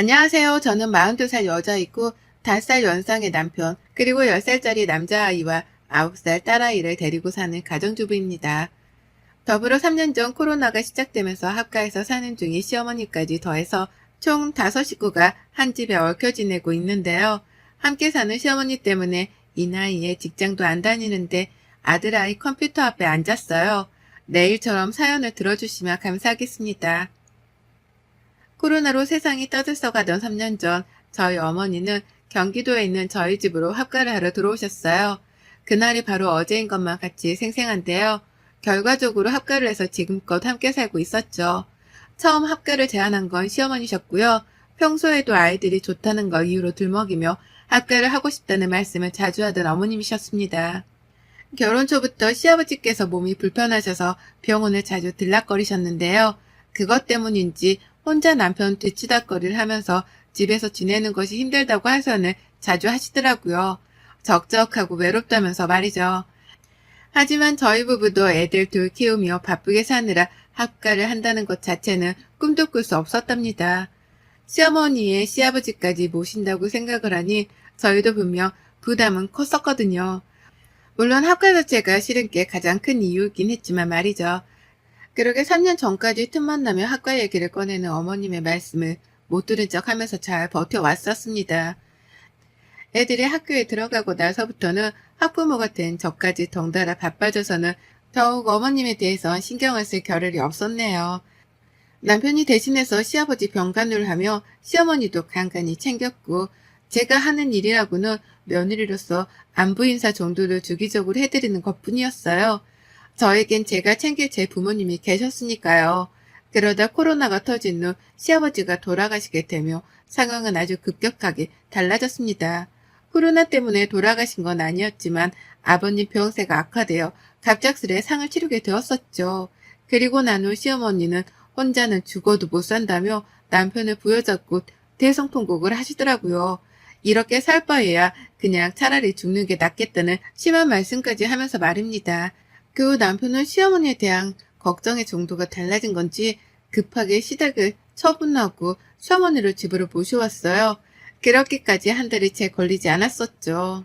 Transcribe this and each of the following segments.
안녕하세요. 저는 42살 여자이고 5살 연상의 남편, 그리고 10살짜리 남자아이와 9살 딸아이를 데리고 사는 가정주부입니다. 더불어 3년 전 코로나가 시작되면서 합가해서 사는 중인 시어머니까지 더해서 총 5식구가 한 집에 얽혀 지내고 있는데요. 함께 사는 시어머니 때문에 이 나이에 직장도 안 다니는데 아들아이 컴퓨터 앞에 앉았어요. 내일처럼 사연을 들어주시면 감사하겠습니다. 코로나로 세상이 떠들썩하던 3년 전 저희 어머니는 경기도에 있는 저희 집으로 합가를 하러 들어오셨어요. 그날이 바로 어제인 것만 같이 생생한데요. 결과적으로 합가를 해서 지금껏 함께 살고 있었죠. 처음 합가를 제안한 건 시어머니셨고요. 평소에도 아이들이 좋다는 걸 이유로 들먹이며 합가를 하고 싶다는 말씀을 자주 하던 어머님이셨습니다. 결혼 초부터 시아버지께서 몸이 불편하셔서 병원을 자주 들락거리셨는데요. 그것 때문인지 혼자 남편 뒤치다거리를 하면서 집에서 지내는 것이 힘들다고 하선을 자주 하시더라고요. 적적하고 외롭다면서 말이죠. 하지만 저희 부부도 애들 둘 키우며 바쁘게 사느라 합가를 한다는 것 자체는 꿈도 꿀 수 없었답니다. 시어머니의 시아버지까지 모신다고 생각을 하니 저희도 분명 부담은 컸었거든요. 물론 합가 자체가 싫은 게 가장 큰 이유이긴 했지만 말이죠. 그러게 3년 전까지 틈만 나면 학과 얘기를 꺼내는 어머님의 말씀을 못 들은 척 하면서 잘 버텨왔었습니다. 애들이 학교에 들어가고 나서부터는 학부모가 된 저까지 덩달아 바빠져서는 더욱 어머님에 대해서 신경을 쓸 겨를이 없었네요. 남편이 대신해서 시아버지 병간호를 하며 시어머니도 간간히 챙겼고 제가 하는 일이라고는 며느리로서 안부 인사 정도를 주기적으로 해드리는 것뿐이었어요. 저에겐 제가 챙길 제 부모님이 계셨으니까요. 그러다 코로나가 터진 후 시아버지가 돌아가시게 되며 상황은 아주 급격하게 달라졌습니다. 코로나 때문에 돌아가신 건 아니었지만 아버님 병세가 악화되어 갑작스레 상을 치르게 되었었죠. 그리고 난 후 시어머니는 혼자는 죽어도 못 산다며 남편을 부여잡고 대성통곡을 하시더라고요. 이렇게 살 바에야 그냥 차라리 죽는 게 낫겠다는 심한 말씀까지 하면서 말입니다. 그 후 남편은 시어머니에 대한 걱정의 정도가 달라진 건지 급하게 시댁을 처분하고 시어머니를 집으로 모셔왔어요. 그렇게까지 한 달이 채 걸리지 않았었죠.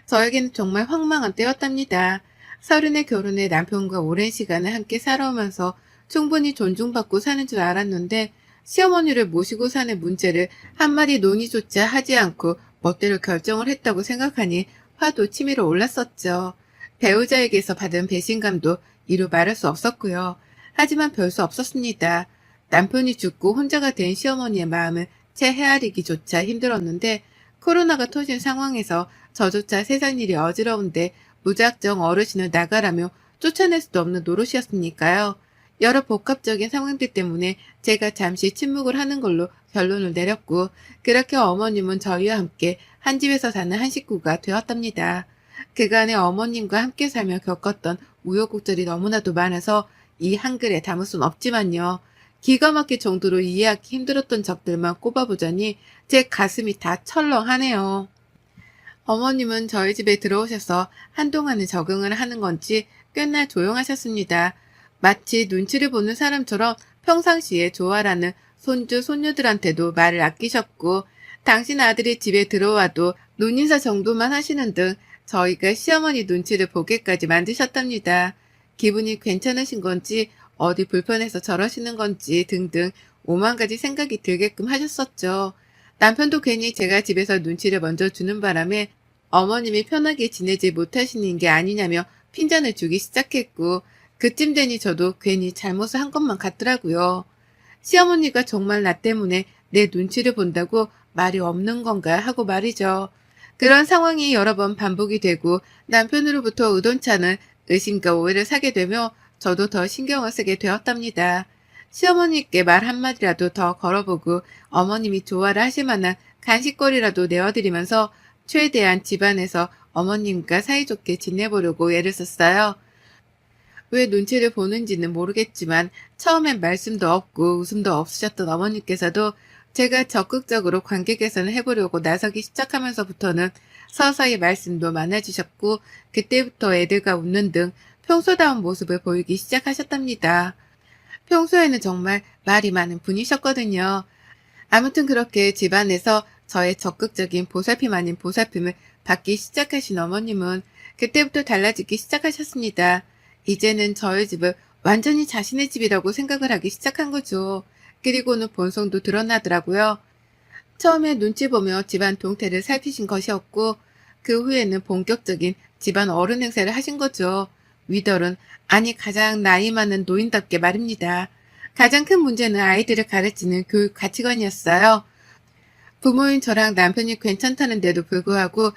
저에게는 정말 황망한 때였답니다. 서른에 결혼해 남편과 오랜 시간을 함께 살아오면서 충분히 존중받고 사는 줄 알았는데 시어머니를 모시고 사는 문제를 한마디 논의조차 하지 않고 멋대로 결정을 했다고 생각하니 화도 치밀어 올랐었죠. 배우자에게서 받은 배신감도 이루 말할 수 없었고요. 하지만 별 수 없었습니다. 남편이 죽고 혼자가 된 시어머니의 마음을 채 헤아리기조차 힘들었는데 코로나가 터진 상황에서 저조차 세상 일이 어지러운데 무작정 어르신을 나가라며 쫓아낼 수도 없는 노릇이었으니까요. 여러 복합적인 상황들 때문에 제가 잠시 침묵을 하는 걸로 결론을 내렸고 그렇게 어머님은 저희와 함께 한 집에서 사는 한 식구가 되었답니다. 그간의 어머님과 함께 살며 겪었던 우여곡절이 너무나도 많아서 이 한글에 담을 순 없지만요. 기가 막힐 정도로 이해하기 힘들었던 적들만 꼽아보자니 제 가슴이 다 철렁하네요. 어머님은 저희 집에 들어오셔서 한동안은 적응을 하는 건지 꽤나 조용하셨습니다. 마치 눈치를 보는 사람처럼 평상시에 좋아라는 손주, 손녀들한테도 말을 아끼셨고 당신 아들이 집에 들어와도 눈인사 정도만 하시는 등 저희가 시어머니 눈치를 보게까지 만드셨답니다. 기분이 괜찮으신 건지 어디 불편해서 저러시는 건지 등등 오만 가지 생각이 들게끔 하셨었죠. 남편도 괜히 제가 집에서 눈치를 먼저 주는 바람에 어머님이 편하게 지내지 못하시는 게 아니냐며 핀잔을 주기 시작했고 그쯤 되니 저도 괜히 잘못을 한 것만 같더라고요. 시어머니가 정말 나 때문에 내 눈치를 본다고 말이 없는 건가 하고 말이죠. 그런 상황이 여러 번 반복이 되고 남편으로부터 의논차는 의심과 오해를 사게 되며 저도 더 신경을 쓰게 되었답니다. 시어머니께 말 한마디라도 더 걸어보고 어머님이 좋아를 하실 만한 간식거리라도 내어드리면서 최대한 집안에서 어머님과 사이좋게 지내보려고 애를 썼어요. 왜 눈치를 보는지는 모르겠지만 처음엔 말씀도 없고 웃음도 없으셨던 어머니께서도 제가 적극적으로 관계 개선을 해보려고 나서기 시작하면서부터는 서서히 말씀도 많아지셨고 그때부터 애들과 웃는 등 평소다운 모습을 보이기 시작하셨답니다. 평소에는 정말 말이 많은 분이셨거든요. 아무튼 그렇게 집안에서 저의 적극적인 보살핌 아닌 보살핌을 받기 시작하신 어머님은 그때부터 달라지기 시작하셨습니다. 이제는 저의 집을 완전히 자신의 집이라고 생각을 하기 시작한 거죠. 그리고는 본성도 드러나더라고요. 처음에 눈치 보며 집안 동태를 살피신 것이었고, 그 후에는 본격적인 집안 어른 행세를 하신 거죠. 위덜은, 아니 가장 나이 많은 노인답게 말입니다. 가장 큰 문제는 아이들을 가르치는 교육 가치관이었어요. 부모인 저랑 남편이 괜찮다는데도 불구하고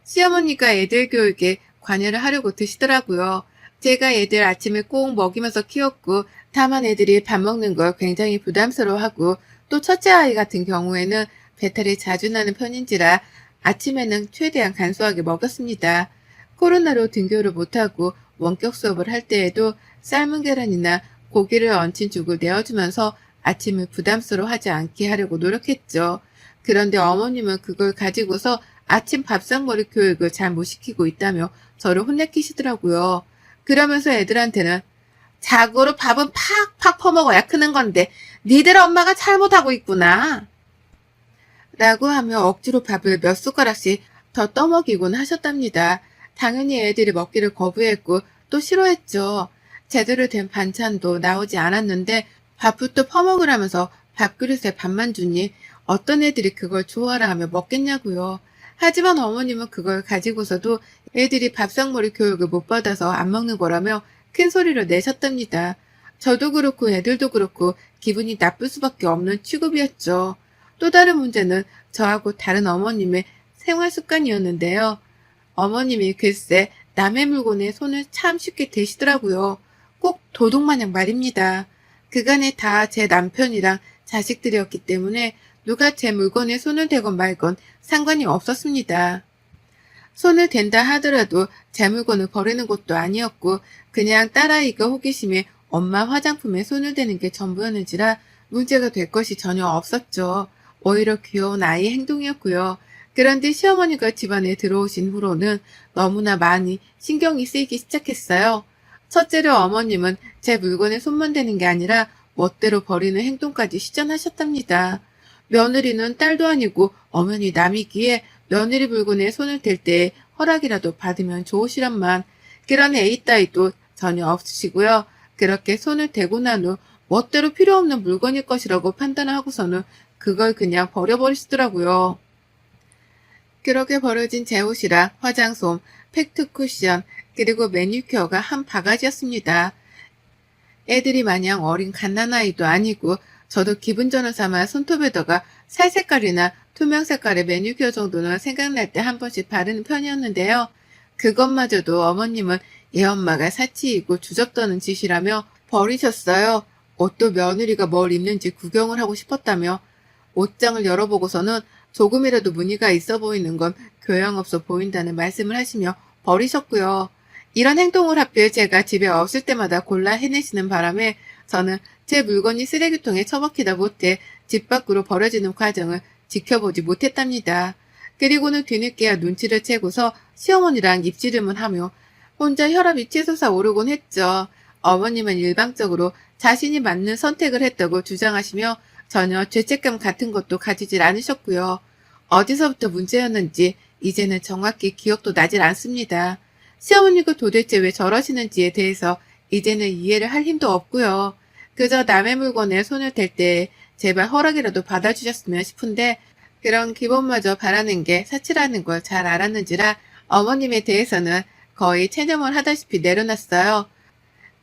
시어머니가 애들 교육에 관여를 하려고 드시더라고요. 제가 애들 아침을 꼭 먹이면서 키웠고, 다만 애들이 밥 먹는 걸 굉장히 부담스러워하고, 또 첫째 아이 같은 경우에는 배탈이 자주 나는 편인지라 아침에는 최대한 간소하게 먹였습니다. 코로나로 등교를 못하고 원격 수업을 할 때에도 삶은 계란이나 고기를 얹힌 죽을 내어주면서 아침을 부담스러워하지 않게 하려고 노력했죠. 그런데 어머님은 그걸 가지고서 아침 밥상머리 교육을 잘 못 시키고 있다며 저를 혼내키시더라고요. 그러면서 애들한테는 자고로 밥은 팍팍 퍼먹어야 크는 건데 니들 엄마가 잘못하고 있구나 라고 하며 억지로 밥을 몇 숟가락씩 더 떠먹이곤 하셨답니다. 당연히 애들이 먹기를 거부했고 또 싫어했죠. 제대로 된 반찬도 나오지 않았는데 밥부터 퍼먹으라면서 밥그릇에 밥만 주니 어떤 애들이 그걸 좋아라 하며 먹겠냐고요. 하지만 어머님은 그걸 가지고서도 애들이 밥상머리 교육을 못 받아서 안 먹는 거라며 큰 소리를 내셨답니다. 저도 그렇고 애들도 그렇고 기분이 나쁠 수밖에 없는 취급이었죠. 또 다른 문제는 저하고 다른 어머님의 생활 습관이었는데요. 어머님이 글쎄 남의 물건에 손을 참 쉽게 대시더라고요. 꼭 도둑마냥 말입니다. 그간에 다 제 남편이랑 자식들이었기 때문에 누가 제 물건에 손을 대건 말건 상관이 없었습니다. 손을 댄다 하더라도 제 물건을 버리는 것도 아니었고 그냥 딸아이가 호기심에 엄마 화장품에 손을 대는 게 전부였는지라 문제가 될 것이 전혀 없었죠. 오히려 귀여운 아이의 행동이었고요. 그런데 시어머니가 집안에 들어오신 후로는 너무나 많이 신경이 쓰이기 시작했어요. 첫째로 어머님은 제 물건에 손만 대는 게 아니라 멋대로 버리는 행동까지 시전하셨답니다. 며느리는 딸도 아니고 엄연히 남이기에 며느리 물건에 손을 댈 때 허락이라도 받으면 좋으시란만 그런 애이 따위도 전혀 없으시고요. 그렇게 손을 대고 난 후 멋대로 필요 없는 물건일 것이라고 판단하고서는 그걸 그냥 버려버리시더라고요. 그렇게 버려진 제 옷이랑 화장솜, 팩트 쿠션, 그리고 매니큐어가 한 바가지였습니다. 애들이 마냥 어린 갓난아이도 아니고 저도 기분 전환 삼아 손톱에다가 살 색깔이나 투명 색깔의 매니큐어 정도는 생각날 때 한 번씩 바르는 편이었는데요. 그것마저도 어머님은 얘 엄마가 사치이고 주접떠는 짓이라며 버리셨어요. 옷도 며느리가 뭘 입는지 구경을 하고 싶었다며 옷장을 열어보고서는 조금이라도 무늬가 있어 보이는 건 교양없어 보인다는 말씀을 하시며 버리셨고요. 이런 행동을 하필 제가 집에 없을 때마다 골라 해내시는 바람에 저는 제 물건이 쓰레기통에 처박히다 못해 집 밖으로 버려지는 과정을 지켜보지 못했답니다. 그리고는 뒤늦게야 눈치를 채고서 시어머니랑 입씨름을 하며 혼자 혈압이 치솟아 오르곤 했죠. 어머님은 일방적으로 자신이 맞는 선택을 했다고 주장하시며 전혀 죄책감 같은 것도 가지질 않으셨고요. 어디서부터 문제였는지 이제는 정확히 기억도 나질 않습니다. 시어머니가 도대체 왜 저러시는지에 대해서 이제는 이해를 할 힘도 없고요. 그저 남의 물건에 손을 댈 때 제발 허락이라도 받아주셨으면 싶은데 그런 기본마저 바라는 게 사치라는 걸 잘 알았는지라 어머님에 대해서는 거의 체념을 하다시피 내려놨어요.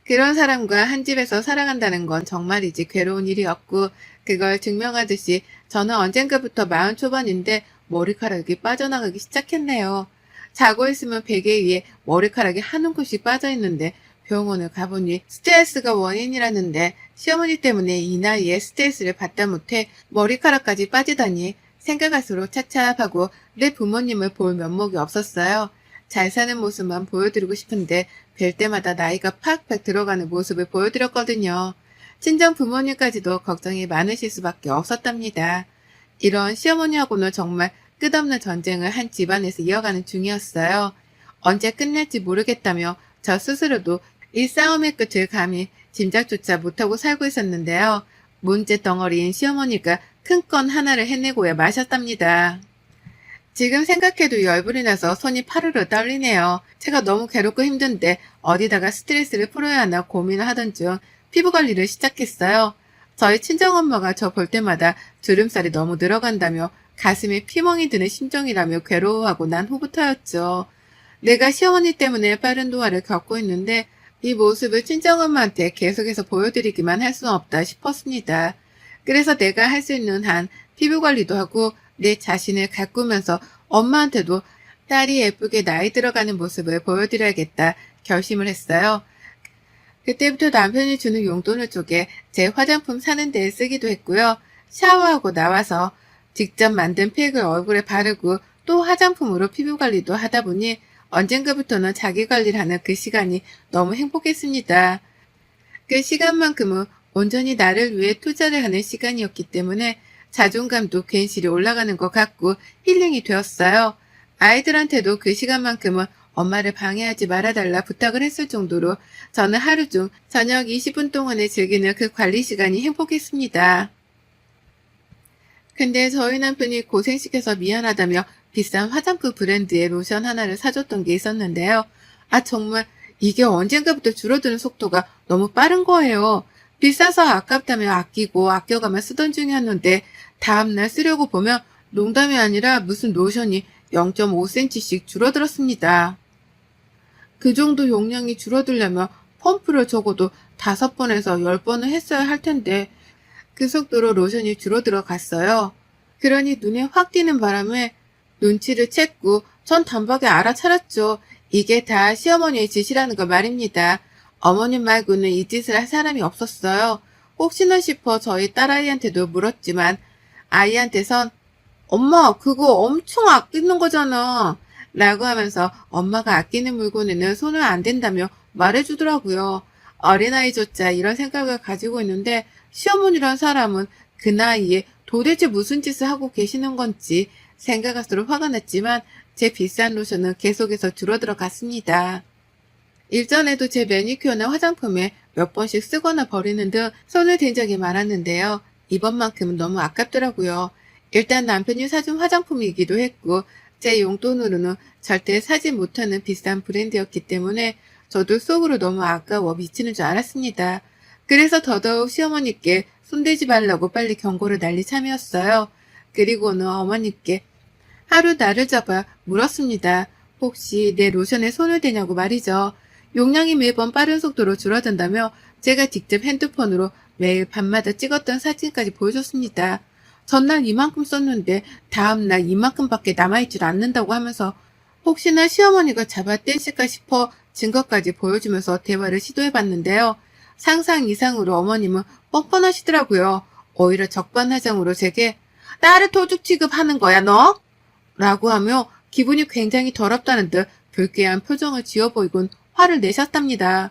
그런 사람과 한 집에서 살아간다는 건 정말이지 괴로운 일이었고 그걸 증명하듯이 저는 언젠가부터 40 초반인데 머리카락이 빠져나가기 시작했네요. 자고 있으면 베개 위에 머리카락이 한 움큼씩 빠져있는데 병원을 가보니 스트레스가 원인이라는데 시어머니 때문에 이 나이에 스트레스를 받다 못해 머리카락까지 빠지다니 생각할수록 차차하고 내 부모님을 볼 면목이 없었어요. 잘 사는 모습만 보여드리고 싶은데 뵐 때마다 나이가 팍팍 들어가는 모습을 보여드렸거든요. 친정 부모님까지도 걱정이 많으실 수밖에 없었답니다. 이런 시어머니하고는 정말 끝없는 전쟁을 한 집안에서 이어가는 중이었어요. 언제 끝날지 모르겠다며 저 스스로도 이 싸움의 끝을 감히 짐작조차 못하고 살고 있었는데요. 문제 덩어리인 시어머니가 큰 건 하나를 해내고야 마셨답니다. 지금 생각해도 열불이 나서 손이 파르르 떨리네요. 제가 너무 괴롭고 힘든데 어디다가 스트레스를 풀어야 하나 고민을 하던 중 피부 관리를 시작했어요. 저희 친정엄마가 저 볼 때마다 주름살이 너무 늘어간다며 가슴에 피멍이 드는 심정이라며 괴로워하고 난 후부터였죠. 내가 시어머니 때문에 빠른 노화를 겪고 있는데 이 모습을 친정엄마한테 계속해서 보여드리기만 할 수는 없다 싶었습니다. 그래서 내가 할 수 있는 한 피부 관리도 하고 내 자신을 가꾸면서 엄마한테도 딸이 예쁘게 나이 들어가는 모습을 보여드려야겠다 결심을 했어요. 그때부터 남편이 주는 용돈을 쪼개 제 화장품 사는 데에 쓰기도 했고요. 샤워하고 나와서 직접 만든 팩을 얼굴에 바르고 또 화장품으로 피부 관리도 하다 보니 언젠가부터는 자기 관리를 하는 그 시간이 너무 행복했습니다. 그 시간만큼은 온전히 나를 위해 투자를 하는 시간이었기 때문에 자존감도 괜시리 올라가는 것 같고 힐링이 되었어요. 아이들한테도 그 시간만큼은 엄마를 방해하지 말아달라 부탁을 했을 정도로 저는 하루 중 저녁 20분 동안에 즐기는 그 관리 시간이 행복했습니다. 근데 저희 남편이 고생시켜서 미안하다며 비싼 화장품 브랜드의 로션 하나를 사줬던 게 있었는데요. 정말 이게 언젠가부터 줄어드는 속도가 너무 빠른 거예요. 비싸서 아깝다며 아끼고 아껴가며 쓰던 중이었는데 다음날 쓰려고 보면 농담이 아니라 무슨 로션이 0.5cm씩 줄어들었습니다. 그 정도 용량이 줄어들려면 펌프를 적어도 5번에서 10번은 했어야 할 텐데 그 속도로 로션이 줄어들어 갔어요. 그러니 눈에 확 띄는 바람에 눈치를 챘고 전 단박에 알아차렸죠. 이게 다 시어머니의 짓이라는 거 말입니다. 어머님 말고는 이 짓을 할 사람이 없었어요. 혹시나 싶어 저희 딸아이한테도 물었지만 아이한테선 엄마 그거 엄청 아끼는 거잖아 라고 하면서 엄마가 아끼는 물건에는 손을 안 댄다며 말해주더라고요. 어린아이조차 이런 생각을 가지고 있는데 시어머니란 사람은 그 나이에 도대체 무슨 짓을 하고 계시는 건지 생각할수록 화가 났지만 제 비싼 로션은 계속해서 줄어들어 갔습니다. 일전에도 제 매니큐어나 화장품에 몇 번씩 쓰거나 버리는 등 손을 댄 적이 많았는데요. 이번만큼은 너무 아깝더라고요. 일단 남편이 사준 화장품이기도 했고 제 용돈으로는 절대 사지 못하는 비싼 브랜드였기 때문에 저도 속으로 너무 아까워 미치는 줄 알았습니다. 그래서 더더욱 시어머니께 손대지 말라고 빨리 경고를 날릴 참이었어요. 그리고는 어머니께 하루 날을 잡아 물었습니다. 혹시 내 로션에 손을 대냐고 말이죠. 용량이 매번 빠른 속도로 줄어든다며 제가 직접 핸드폰으로 매일 밤마다 찍었던 사진까지 보여줬습니다. 전날 이만큼 썼는데 다음날 이만큼밖에 남아있질 않는다고 하면서 혹시나 시어머니가 잡아 떼실까 싶어 증거까지 보여주면서 대화를 시도해봤는데요. 상상 이상으로 어머님은 뻔뻔하시더라고요. 오히려 적반하장으로 제게 나를 도둑 취급하는 거야 너? 라고 하며 기분이 굉장히 더럽다는 듯 불쾌한 표정을 지어 보이곤 화를 내셨답니다.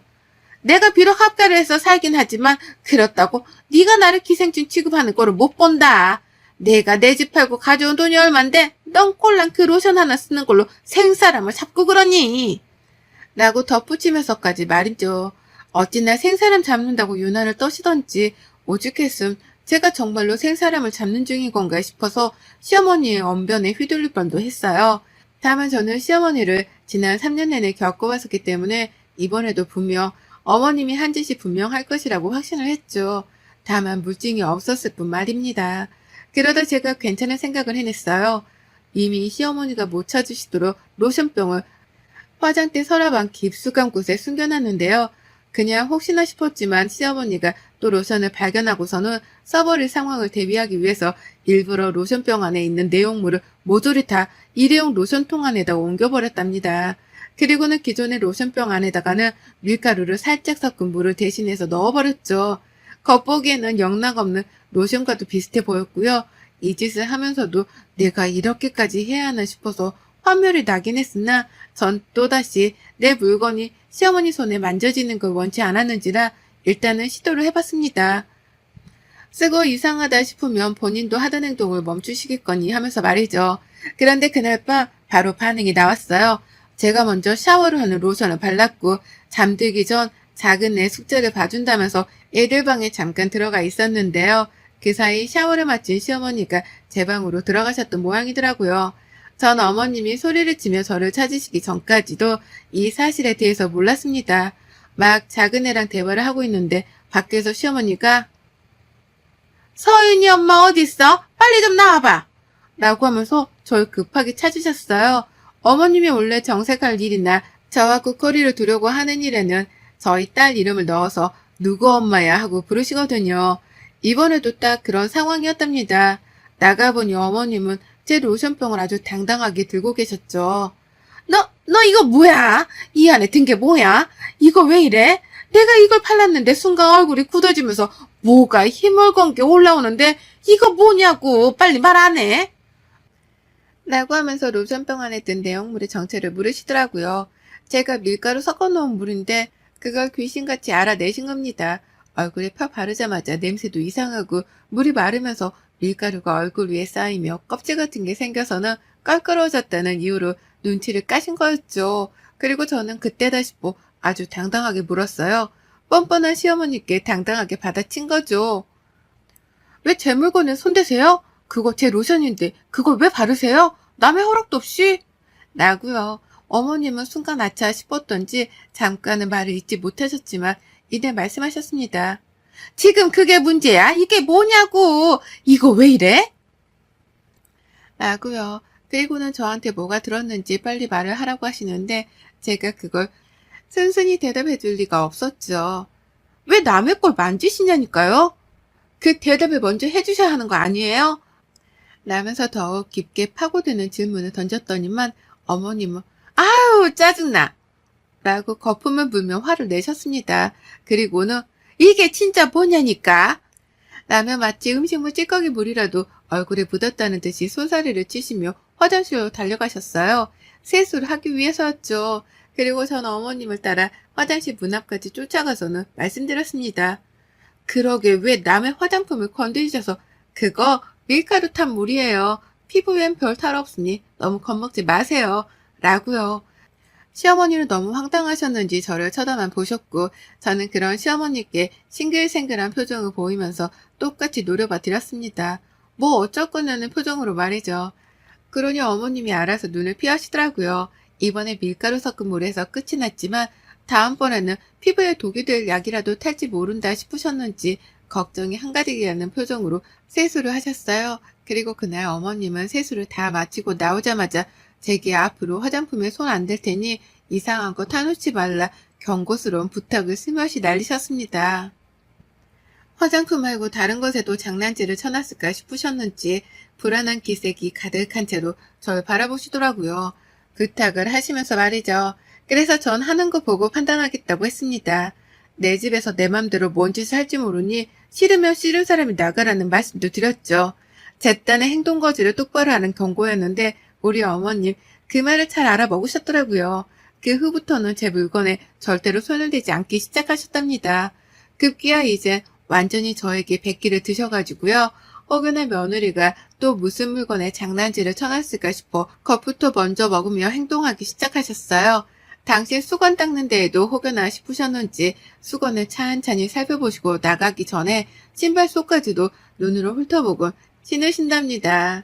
내가 비록 합가를 해서 살긴 하지만 그렇다고 네가 나를 기생충 취급하는 꼴을 못 본다. 내가 내 집 팔고 가져온 돈이 얼만데 넌 꼴랑 그 로션 하나 쓰는 걸로 생사람을 잡고 그러니? 라고 덧붙이면서까지 말이죠. 어찌나 생사람 잡는다고 유난을 떠시던지 오죽했음 제가 정말로 생사람을 잡는 중인 건가 싶어서 시어머니의 언변에 휘둘릴 뻔도 했어요. 다만 저는 시어머니를 지난 3년 내내 겪어왔었기 때문에 이번에도 분명 어머님이 한 짓이 분명할 것이라고 확신을 했죠. 다만 물증이 없었을 뿐 말입니다. 그러다 제가 괜찮은 생각을 해냈어요. 이미 시어머니가 못 찾으시도록 로션병을 화장대 서랍 안 깊숙한 곳에 숨겨놨는데요. 그냥 혹시나 싶었지만 시어머니가 또 로션을 발견하고서는 써버릴 상황을 대비하기 위해서 일부러 로션병 안에 있는 내용물을 모조리 다 일회용 로션통 안에다 옮겨버렸답니다. 그리고는 기존의 로션병 안에다가는 밀가루를 살짝 섞은 물을 대신해서 넣어버렸죠. 겉보기에는 영락없는 로션과도 비슷해 보였고요. 이 짓을 하면서도 내가 이렇게까지 해야 하나 싶어서 화멸이 나긴 했으나 전 또다시 내 물건이 시어머니 손에 만져지는 걸 원치 않았는지라 일단은 시도를 해봤습니다. 쓰고 이상하다 싶으면 본인도 하던 행동을 멈추시겠거니 하면서 말이죠. 그런데 그날 밤 바로 반응이 나왔어요. 제가 먼저 샤워를 하는 로션을 발랐고 잠들기 전 작은 내 숙제를 봐준다면서 애들 방에 잠깐 들어가 있었는데요. 그 사이 샤워를 마친 시어머니가 제 방으로 들어가셨던 모양이더라고요. 전 어머님이 소리를 치며 저를 찾으시기 전까지도 이 사실에 대해서 몰랐습니다. 막 작은 애랑 대화를 하고 있는데 밖에서 시어머니가 서윤이 엄마 어딨어? 빨리 좀 나와봐! 라고 하면서 절 급하게 찾으셨어요. 어머님이 원래 정색할 일이나 저와 국거리를 두려고 하는 일에는 저희 딸 이름을 넣어서 누구 엄마야 하고 부르시거든요. 이번에도 딱 그런 상황이었답니다. 나가보니 어머님은 제 로션병을 아주 당당하게 들고 계셨죠. 너 이거 뭐야? 이 안에 든 게 뭐야? 이거 왜 이래? 내가 이걸 팔랐는데 순간 얼굴이 굳어지면서 뭐가 힘을건 게 올라오는데 이거 뭐냐고 빨리 말 안 해? 라고 하면서 로션병 안에 든 내용물의 정체를 물으시더라고요. 제가 밀가루 섞어놓은 물인데 그걸 귀신같이 알아내신 겁니다. 얼굴에 펴 바르자마자 냄새도 이상하고 물이 마르면서 밀가루가 얼굴 위에 쌓이며 껍질 같은 게 생겨서는 껄끄러워졌다는 이유로 눈치를 까신 거였죠. 그리고 저는 그때다 싶어 아주 당당하게 물었어요. 뻔뻔한 시어머니께 당당하게 받아친 거죠. 왜 제 물건에 손대세요? 그거 제 로션인데 그걸 왜 바르세요? 남의 허락도 없이? 라고요. 어머님은 순간 아차 싶었던지 잠깐은 말을 잇지 못하셨지만 이내 말씀하셨습니다. 지금 그게 문제야? 이게 뭐냐고! 이거 왜 이래? 라고요. 그리고는 저한테 뭐가 들었는지 빨리 말을 하라고 하시는데 제가 그걸 순순히 대답해 줄 리가 없었죠. 왜 남의 걸 만지시냐니까요? 그 대답을 먼저 해주셔야 하는 거 아니에요? 라면서 더욱 깊게 파고드는 질문을 던졌더니만 어머님은 아우 짜증나! 라고 거품을 불며 화를 내셨습니다. 그리고는 이게 진짜 뭐냐니까? 라며 마치 음식물 찌꺼기 물이라도 얼굴에 묻었다는 듯이 손사래를 치시며 화장실로 달려가셨어요. 세수를 하기 위해서였죠. 그리고 전 어머님을 따라 화장실 문 앞까지 쫓아가서는 말씀드렸습니다. 그러게 왜 남의 화장품을 건드리셔서 그거 밀가루 탄 물이에요. 피부엔 별 탈 없으니 너무 겁먹지 마세요. 라고요. 시어머니는 너무 황당하셨는지 저를 쳐다만 보셨고 저는 그런 시어머니께 싱글생글한 표정을 보이면서 똑같이 노려봐 드렸습니다. 뭐 어쩔 거냐는 표정으로 말이죠. 그러니 어머님이 알아서 눈을 피하시더라고요. 이번에 밀가루 섞은 물에서 끝이 났지만 다음번에는 피부에 독이 될 약이라도 탈지 모른다 싶으셨는지 걱정이 한가득이 나는 표정으로 세수를 하셨어요. 그리고 그날 어머님은 세수를 다 마치고 나오자마자 제게 앞으로 화장품에 손 안 댈 테니 이상한 거 타놓지 말라 경고스러운 부탁을 스며시 날리셨습니다. 화장품 말고 다른 것에도 장난질을 쳐놨을까 싶으셨는지 불안한 기색이 가득한 채로 절 바라보시더라고요. 부탁을 하시면서 말이죠. 그래서 전 하는 거 보고 판단하겠다고 했습니다. 내 집에서 내 맘대로 뭔 짓을 할지 모르니 싫으면 싫은 사람이 나가라는 말씀도 드렸죠. 제 딴의 행동 거지를 똑바로 하는 경고였는데 우리 어머님 그 말을 잘 알아먹으셨더라고요. 그 후부터는 제 물건에 절대로 손을 대지 않기 시작하셨답니다. 급기야 이제 완전히 저에게 백기를 드셔가지고요. 혹여나 며느리가 또 무슨 물건에 장난질을 쳐놨을까 싶어 겁부터 먼저 먹으며 행동하기 시작하셨어요. 당시 수건 닦는 데에도 혹여나 싶으셨는지 수건을 찬찬히 살펴보시고 나가기 전에 신발 속까지도 눈으로 훑어보곤 신으신답니다.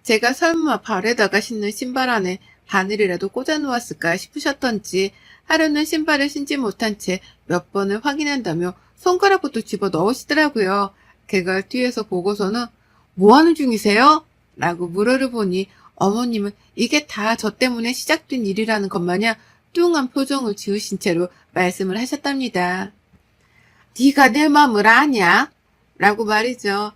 제가 설마 발에다가 신는 신발 안에 바늘이라도 꽂아놓았을까 싶으셨던지 하루는 신발을 신지 못한 채 몇 번을 확인한다며 손가락부터 집어 넣으시더라고요. 그걸 뒤에서 보고서는 뭐하는 중이세요? 라고 물어를 보니 어머님은 이게 다 저 때문에 시작된 일이라는 것 마냥 뚱한 표정을 지으신 채로 말씀을 하셨답니다. 네가 내 마음을 아냐? 라고 말이죠.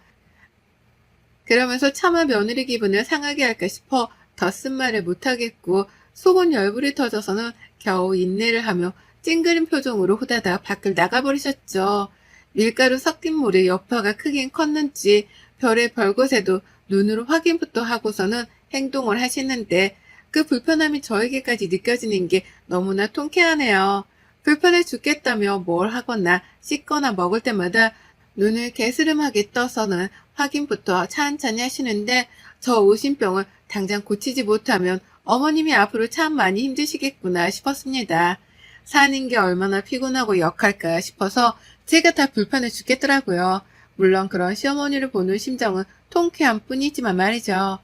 그러면서 차마 며느리 기분을 상하게 할까 싶어 더 쓴 말을 못하겠고 속은 열불이 터져서는 겨우 인내를 하며 찡그린 표정으로 후다닥 밖을 나가버리셨죠. 밀가루 섞인 물의 여파가 크긴 컸는지 별의 별것에도 눈으로 확인부터 하고서는 행동을 하시는데 그 불편함이 저에게까지 느껴지는 게 너무나 통쾌하네요. 불편해 죽겠다며 뭘 하거나 씻거나 먹을 때마다 눈을 개스름하게 떠서는 확인부터 찬찬히 하시는데 저 오신병을 당장 고치지 못하면 어머님이 앞으로 참 많이 힘드시겠구나 싶었습니다. 사는 게 얼마나 피곤하고 역할까 싶어서 제가 다 불편해 죽겠더라고요. 물론 그런 시어머니를 보는 심정은 통쾌함 뿐이지만 말이죠.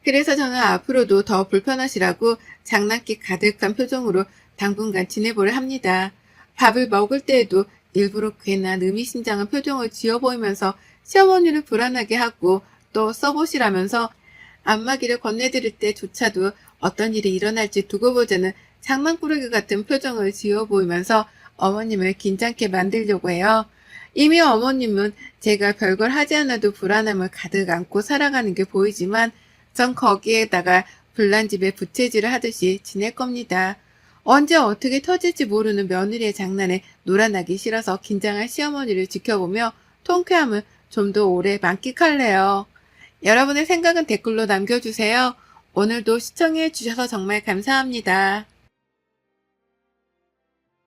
그래서 저는 앞으로도 더 불편하시라고 장난기 가득한 표정으로 당분간 지내보려 합니다. 밥을 먹을 때에도 일부러 괜한 의미심장한 표정을 지어 보이면서 시어머니를 불안하게 하고 또 써보시라면서 안마기를 건네드릴 때조차도 어떤 일이 일어날지 두고 보자는 장난꾸러기 같은 표정을 지어 보이면서 어머님을 긴장케 만들려고 해요. 이미 어머님은 제가 별걸 하지 않아도 불안함을 가득 안고 살아가는 게 보이지만 전 거기에다가 불난집에 부채질을 하듯이 지낼 겁니다. 언제 어떻게 터질지 모르는 며느리의 장난에 놀아나기 싫어서 긴장한 시어머니를 지켜보며 통쾌함을 좀 더 오래 만끽할래요. 여러분의 생각은 댓글로 남겨주세요. 오늘도 시청해 주셔서 정말 감사합니다.